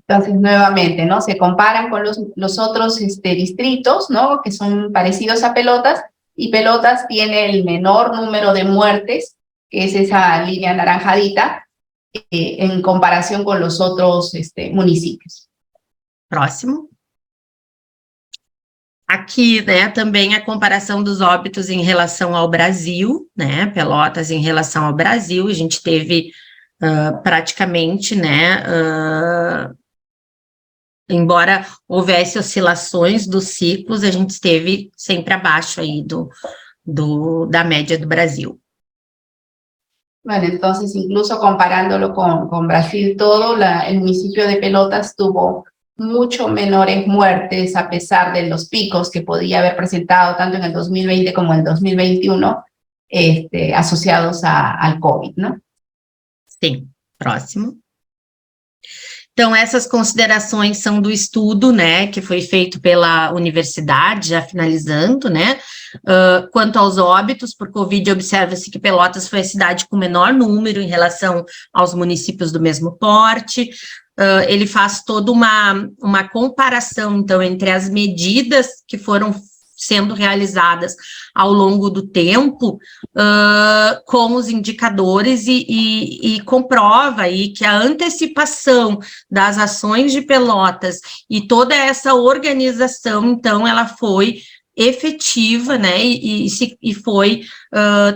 Entonces, nuevamente, ¿no? Se comparan con los otros distritos, ¿no? Que son parecidos a Pelotas, y Pelotas tiene el menor número de muertes, que es esa línea anaranjadita, en comparación con los otros municipios. Próximo. Aqui, né, também a comparação dos óbitos em relação ao Brasil, né, Pelotas em relação ao Brasil, a gente teve praticamente, né, embora houvesse oscilações dos ciclos, a gente esteve sempre abaixo aí da média do Brasil. Bueno, entonces incluso comparándolo con Brasil todo, el municipio de Pelotas tuvo mucho menores muertes a pesar de los picos que podía haber presentado tanto en el 2020 como en el 2021 asociados al COVID, ¿no? Sim, próximo. Então, essas considerações são do estudo, né, que foi feito pela universidade, já finalizando, né, quanto aos óbitos por Covid, observa-se que Pelotas foi a cidade com menor número em relação aos municípios do mesmo porte. Ele faz toda uma comparação, então, entre as medidas que foram sendo realizadas ao longo do tempo, com os indicadores e comprova aí que a antecipação das ações de Pelotas e toda essa organização, então, ela foi efetiva, né, e foi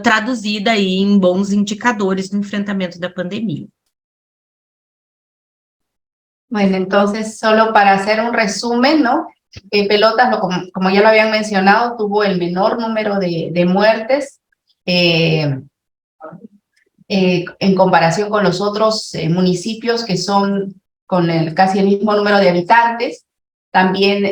traduzida aí em bons indicadores no enfrentamento da pandemia. Bueno, entonces, solo para hacer un resumen, ¿no? Pelotas, como ya lo habían mencionado, tuvo el menor número de muertes en comparación con los otros municipios que son con casi el mismo número de habitantes. También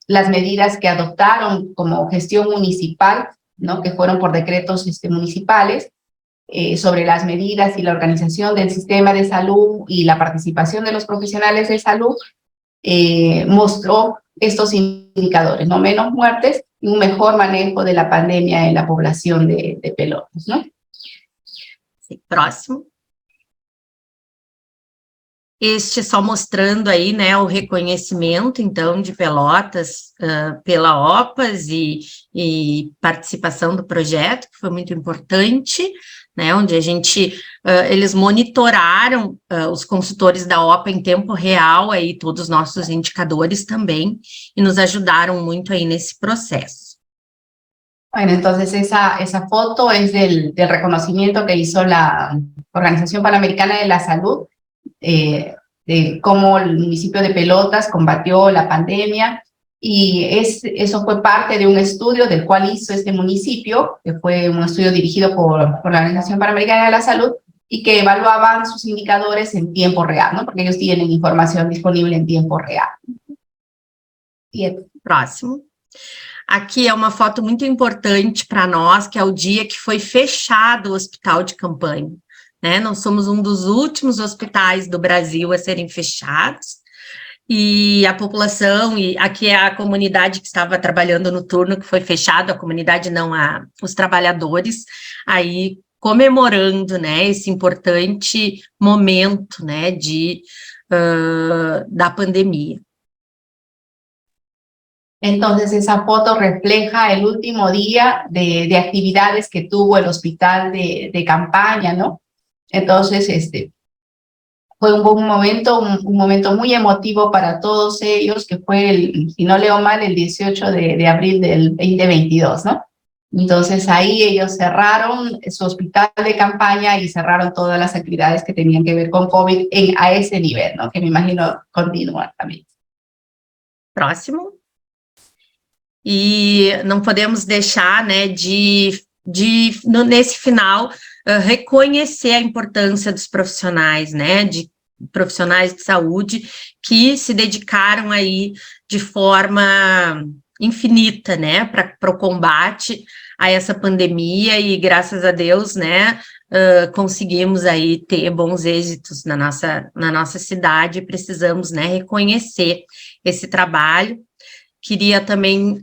las medidas que adoptaron como gestión municipal, ¿no? Que fueron por decretos municipales, sobre las medidas y la organización del sistema de salud y la participación de los profesionales de salud, mostró estos indicadores, ¿no? Menos muertes y un mejor manejo de la pandemia en la población de Pelotas, ¿no? Sí, próximo. Este só mostrando aí, né, o reconhecimento, então, de Pelotas pela OPAS e participação do projeto, que foi muito importante, né, onde eles monitoraram os consultores da OPA em tempo real, aí todos os nossos indicadores também, e nos ajudaram muito aí nesse processo. Bueno, entonces esa foto es del reconocimiento que hizo la Organización Panamericana de la Salud, de cómo el municipio de Pelotas combatió la pandemia, y eso fue parte de un estudio del cual hizo este municipio, que fue un estudio dirigido por la Organización Panamericana de la Salud, y que evaluaban sus indicadores en tiempo real, ¿no? Porque ellos tienen información disponible en tiempo real. Próximo. Aqui é uma foto muito importante para nós, que é o dia que foi fechado o hospital de campanha, né? Nós somos um dos últimos hospitais do Brasil a serem fechados, e a população, e aqui é a comunidade que estava trabalhando no turno que foi fechado, a comunidade não, os trabalhadores, aí comemorando, né, esse importante momento, né, da pandemia. Entonces, esa foto refleja el último día de actividades que tuvo el hospital de campaña, ¿no? Entonces, fue un momento muy emotivo para todos ellos, que fue, si no leo mal, el 18 de abril del 2022, ¿no? Entonces, ahí ellos cerraron su hospital de campaña y cerraron todas las actividades que tenían que ver con COVID a ese nivel, ¿no? Que me imagino continúa también. Próximo. E não podemos deixar, né, nesse final, reconhecer a importância dos profissionais, né, de profissionais de saúde que se dedicaram aí de forma infinita, né, para o combate a essa pandemia, e graças a Deus, né, conseguimos aí ter bons êxitos na nossa cidade. Precisamos, né, reconhecer esse trabalho. Queria também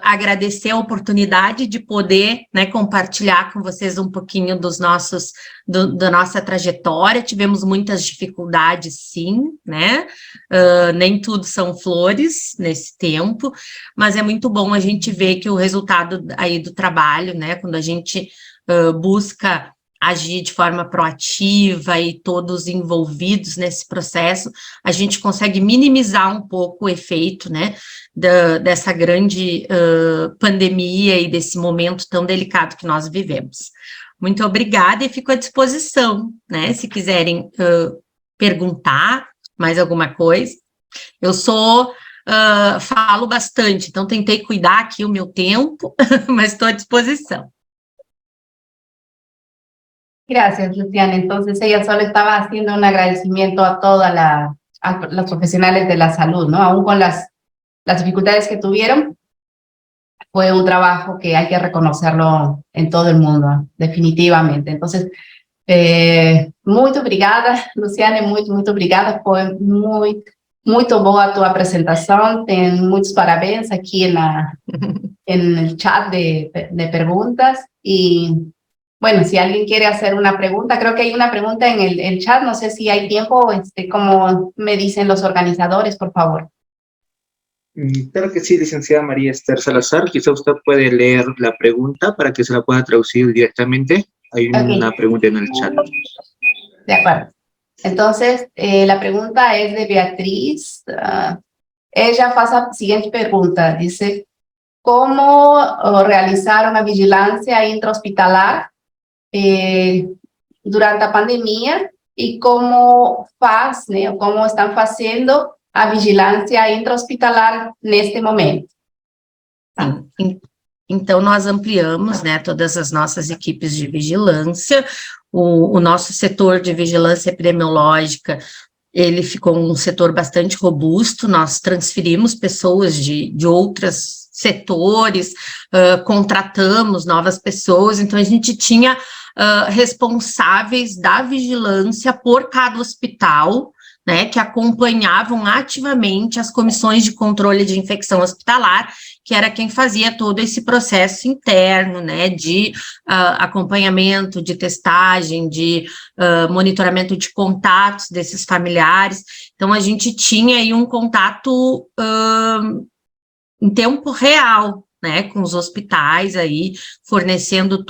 agradecer a oportunidade de poder, né, compartilhar com vocês um pouquinho da nossa trajetória. Tivemos muitas dificuldades, sim, né? Nem tudo são flores nesse tempo, mas é muito bom a gente ver que o resultado aí do trabalho, né, quando a gente busca agir de forma proativa e todos envolvidos nesse processo, a gente consegue minimizar um pouco o efeito, né, dessa grande pandemia e desse momento tão delicado que nós vivemos. Muito obrigada e fico à disposição, né, se quiserem perguntar mais alguma coisa. Eu falo bastante, então tentei cuidar aqui o meu tempo, mas estou à disposição. Gracias, Luciana. Entonces ella solo estaba haciendo un agradecimiento a a los profesionales de la salud, ¿no? Aún con las dificultades que tuvieron, fue un trabajo que hay que reconocerlo en todo el mundo, definitivamente. Entonces, muito obrigada, Luciane, muito obrigada. Foi muito boa a tua apresentação. Tem muitos parabéns aqui en el chat de preguntas. Y bueno, si alguien quiere hacer una pregunta, creo que hay una pregunta en el chat. No sé si hay tiempo, como me dicen los organizadores, por favor. Claro que sí, licenciada María Esther Salazar. Quizá usted puede leer la pregunta para que se la pueda traducir directamente. Hay una pregunta en el chat. De acuerdo. Entonces, la pregunta es de Beatriz. Ella hace la siguiente pregunta. Dice, ¿cómo realizar una vigilancia intrahospitalar durante la pandemia? Y cómo cómo están haciendo a vigilância intra-hospitalar neste momento. Sim. Então, nós ampliamos, né, todas as nossas equipes de vigilância. O nosso setor de vigilância epidemiológica, ele ficou um setor bastante robusto. Nós transferimos pessoas de outros setores, contratamos novas pessoas. Então, a gente tinha responsáveis da vigilância por cada hospital, né, que acompanhavam ativamente as comissões de controle de infecção hospitalar, que era quem fazia todo esse processo interno, né, de acompanhamento, de testagem, de monitoramento de contatos desses familiares. Então, a gente tinha aí um contato em tempo real, né, com os hospitais aí, fornecendo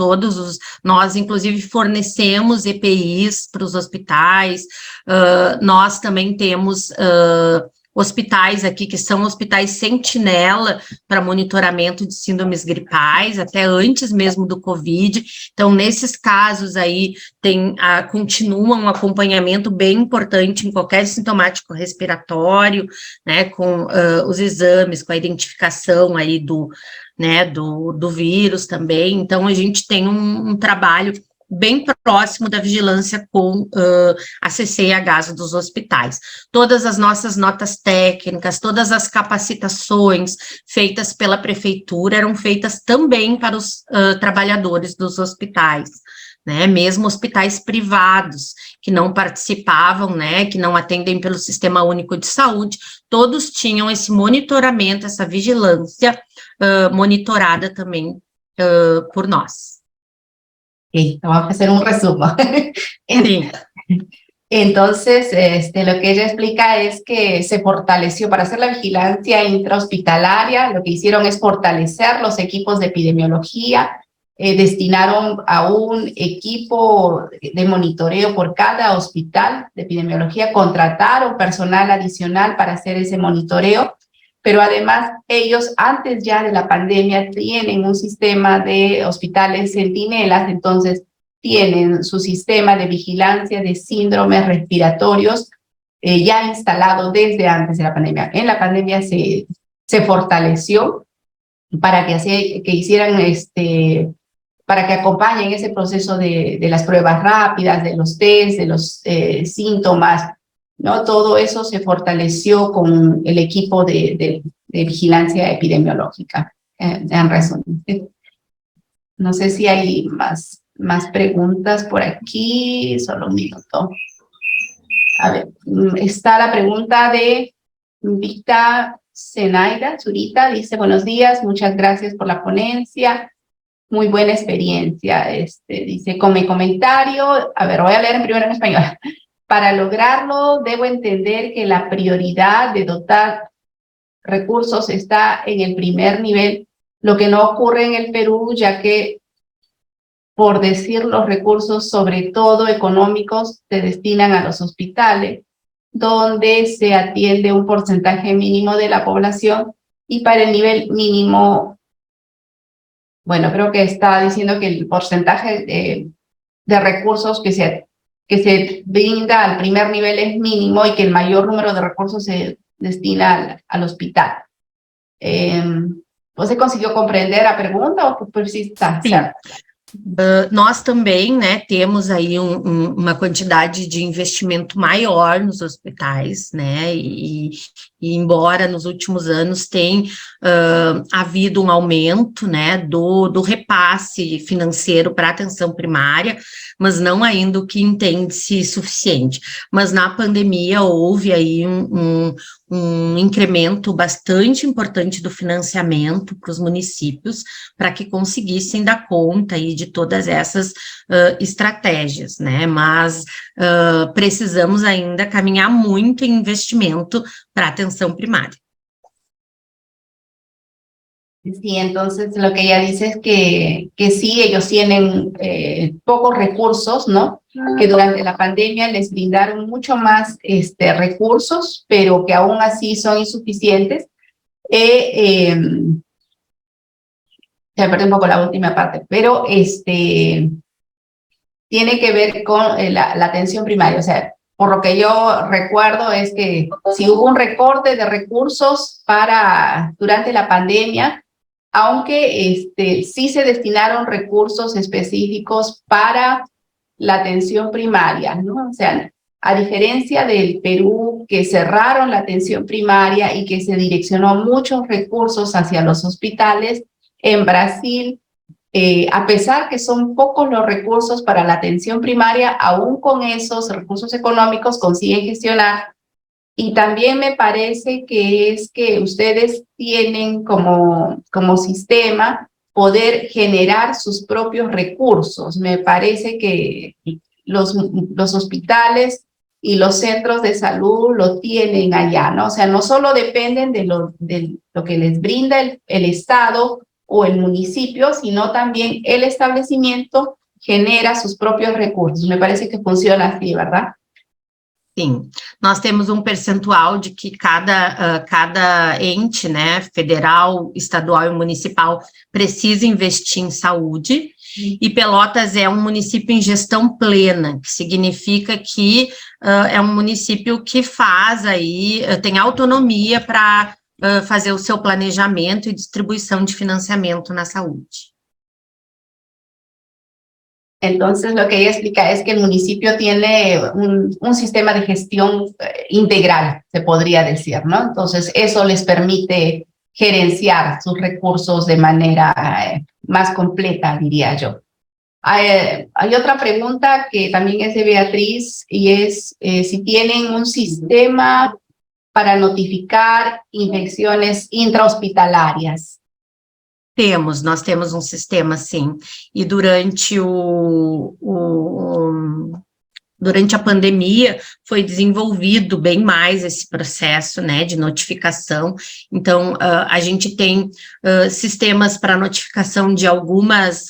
nós inclusive fornecemos EPIs para os hospitais. Nós também temos hospitais aqui que são hospitais sentinela para monitoramento de síndromes gripais, até antes mesmo do Covid. Então, nesses casos aí, continua um acompanhamento bem importante em qualquer sintomático respiratório, né, com os exames, com a identificação aí do vírus também. Então, a gente tem um trabalho bem próximo da vigilância com a CCIHs dos hospitais. Todas as nossas notas técnicas, todas as capacitações feitas pela prefeitura eram feitas também para os trabalhadores dos hospitais, né, mesmo hospitais privados que não participavam, né, que não atendem pelo Sistema Único de Saúde, todos tinham esse monitoramento, essa vigilância monitorada também por nós. Okay, vamos a hacer un resumen. Sí. Entonces, lo que ella explica es que se fortaleció para hacer la vigilancia intrahospitalaria. Lo que hicieron es fortalecer los equipos de epidemiología, destinaron a un equipo de monitoreo por cada hospital de epidemiología, contrataron personal adicional para hacer ese monitoreo, pero además ellos antes ya de la pandemia tienen un sistema de hospitales centinelas, entonces tienen su sistema de vigilancia de síndromes respiratorios ya instalado desde antes de la pandemia. En la pandemia se fortaleció para que hicieran para que acompañen ese proceso de las pruebas rápidas, de los test, de los síntomas, ¿no? Todo eso se fortaleció con el equipo de vigilancia epidemiológica, en resumen. No sé si hay más preguntas por aquí, solo un minuto. A ver, está la pregunta de Victa Zenaida Zurita, dice, buenos días, muchas gracias por la ponencia, muy buena experiencia. Dice, con mi comentario, a ver, voy a leer primero en español. Para lograrlo, debo entender que la prioridad de dotar recursos está en el primer nivel, lo que no ocurre en el Perú, ya que, por decir, los recursos, sobre todo económicos, se destinan a los hospitales, donde se atiende un porcentaje mínimo de la población, y para el nivel mínimo, bueno, creo que está diciendo que el porcentaje de recursos que se brinda al primer nivel es mínimo y que el mayor número de recursos se destina al hospital. Você conseguiu compreender a pergunta ou precisa? Sim. Nós também, né, temos aí uma quantidade de investimento maior nos hospitais, né, e embora nos últimos anos tenha havido um aumento, né, do repasse financeiro para a atenção primária, mas não ainda o que entende-se suficiente. Mas na pandemia houve aí um incremento bastante importante do financiamento para os municípios, para que conseguissem dar conta aí de todas essas estratégias, né, mas precisamos ainda caminhar muito em investimento para a atenção primária. Sí, entonces lo que ella dice es que sí, ellos tienen pocos recursos, ¿no? Que durante la pandemia les brindaron mucho más recursos, pero que aún así son insuficientes. Se me perdió un poco la última parte, pero tiene que ver con la atención primaria. O sea, por lo que yo recuerdo es que si hubo un recorte de recursos durante la pandemia, aunque sí se destinaron recursos específicos para la atención primaria, ¿no? O sea, a diferencia del Perú, que cerraron la atención primaria y que se direccionó muchos recursos hacia los hospitales, en Brasil, a pesar que son pocos los recursos para la atención primaria, aún con esos recursos económicos consiguen gestionar. Y también me parece que es que ustedes tienen como sistema poder generar sus propios recursos. Me parece que los hospitales y los centros de salud lo tienen allá, ¿no? O sea, no solo dependen de lo que les brinda el Estado o el municipio, sino también el establecimiento genera sus propios recursos. Me parece que funciona así, ¿verdad? Sim, nós temos um percentual de que cada ente, né, federal, estadual e municipal, precisa investir em saúde, e Pelotas é um município em gestão plena, que significa que é um município que tem autonomia para fazer o seu planejamento e distribuição de financiamento na saúde. Entonces, lo que ella explica es que el municipio tiene un sistema de gestión integral, se podría decir, ¿no? Entonces, eso les permite gerenciar sus recursos de manera más completa, diría yo. Hay otra pregunta que también es de Beatriz, y es si tienen un sistema para notificar infecciones intrahospitalarias. Nós temos um sistema, sim, e durante durante a pandemia foi desenvolvido bem mais esse processo, né, de notificação. Então, a gente tem sistemas para notificação de algumas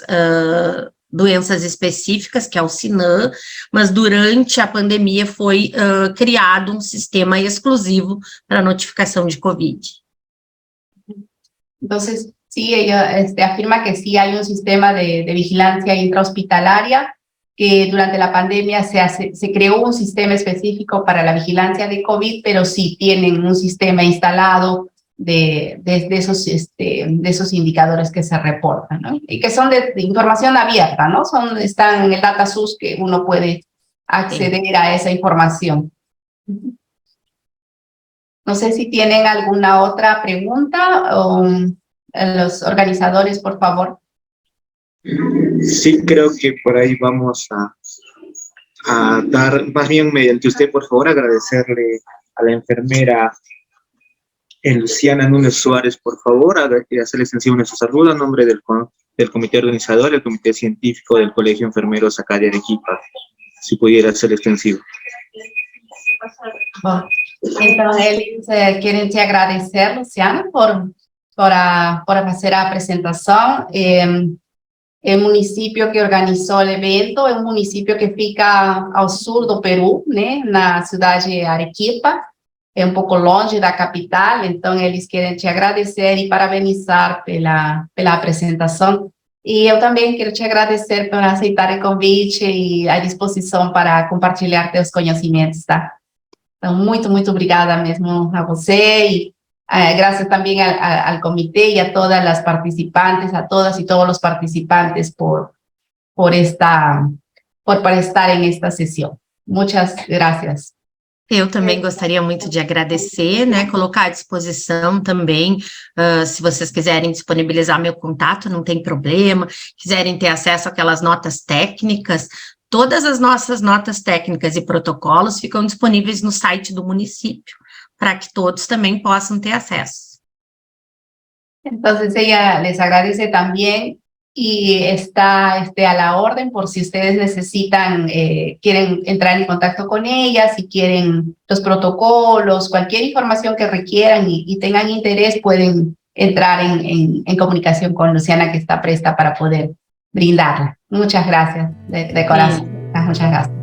doenças específicas, que é o SINAM, mas durante a pandemia foi criado um sistema exclusivo para notificação de COVID. Entonces, sí, ella afirma que sí hay un sistema de vigilancia intrahospitalaria, que durante la pandemia se creó un sistema específico para la vigilancia de COVID, pero sí tienen un sistema instalado de esos indicadores que se reportan, ¿no? Y que son de información abierta, ¿no? Están en el DataSUS, que uno puede acceder a esa información. No sé si tienen alguna otra pregunta o los organizadores, por favor. Sí, creo que por ahí vamos a dar, más bien mediante usted, por favor, agradecerle a la enfermera Luciana Núñez Suárez, por favor, hacerle extensivo nuestro saludo a nombre del comité organizador, el comité científico del Colegio Enfermeros acá de Arequipa, si pudiera ser extensivo. Bom, então eles querem te agradecer, Luciana, por fazer a apresentação. O município que organizou o evento é um município que fica ao sul do Peru, né, na cidade de Arequipa, é um pouco longe da capital, então eles querem te agradecer e parabenizar pela apresentação. E eu também quero te agradecer por aceitar o convite e a disposição para compartilhar teus conhecimentos, tá? Então, muito obrigada mesmo a você y gracias también al comité y a todas las participantes, a todas y todos los participantes por estar en esta sesión. Muchas gracias. Eu também gostaria muito de agradecer, né, colocar à disposição também, se vocês quiserem disponibilizar meu contato, não tem problema, quiserem ter acesso àquelas notas técnicas, todas as nossas notas técnicas e protocolos ficam disponíveis no site do município, para que todos também possam ter acesso. Entonces ella les agradece también y está a la orden por si ustedes necesitan, quieren entrar en contacto con ella, si quieren los protocolos, cualquier información que requieran y tengan interés, pueden entrar en comunicación con Luciana, que está presta para poder brindarla. Muchas gracias, de corazón. Muchas gracias.